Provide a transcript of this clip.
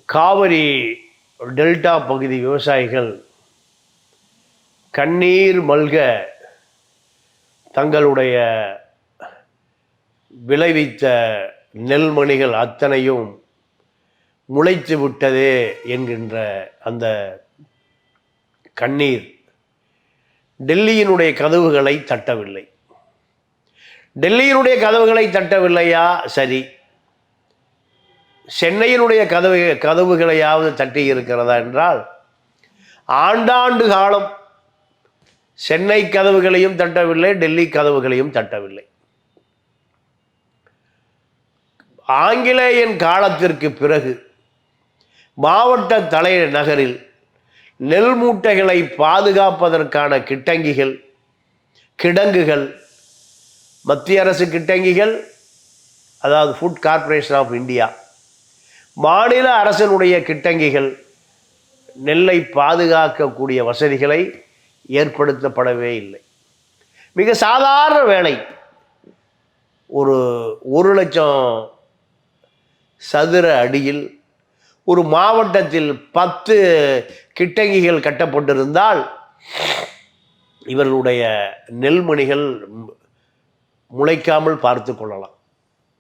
Kaveri delta பகுதி விவசாயிகள் கண்ணீர் மல்க தங்களுடைய விளைவித்த நெல்மணிகள் அத்தனையும் முளைத்து விட்டதே என்கின்ற அந்த கண்ணீர் டெல்லியினுடைய கதவுகளை தட்டவில்லை. டெல்லியினுடைய கதவுகளை தட்டவில்லையா? சரி, சென்னையினுடைய கதவுகளையாவது தட்டி இருக்கிறதா என்றால், ஆண்டாண்டு காலம் சென்னை கதவுகளையும் தட்டவில்லை, டெல்லி கதவுகளையும் தட்டவில்லை. ஆங்கிலேயன் காலத்திற்கு பிறகு மாவட்ட தலைநகரில் நெல் மூட்டைகளை பாதுகாப்பதற்கான கிடங்குகள், மத்திய அரசு கிட்டங்கிகள், அதாவது ஃபுட் கார்ப்பரேஷன் ஆஃப் இந்தியா, மாநில அரசினுடைய கிட்டங்கிகள் நெல்லை பாதுகாக்கக்கூடிய வசதிகளை ஏற்படுத்தப்படவே இல்லை. மிக சாதாரண வேலை. ஒரு 1,00,000 சதுர அடியில் ஒரு மாவட்டத்தில் 10 கிட்டங்கிகள் கட்டப்பட்டிருந்தால் இவர்களுடைய நெல்மணிகள் முளைக்காமல் பார்த்து கொள்ளலாம்.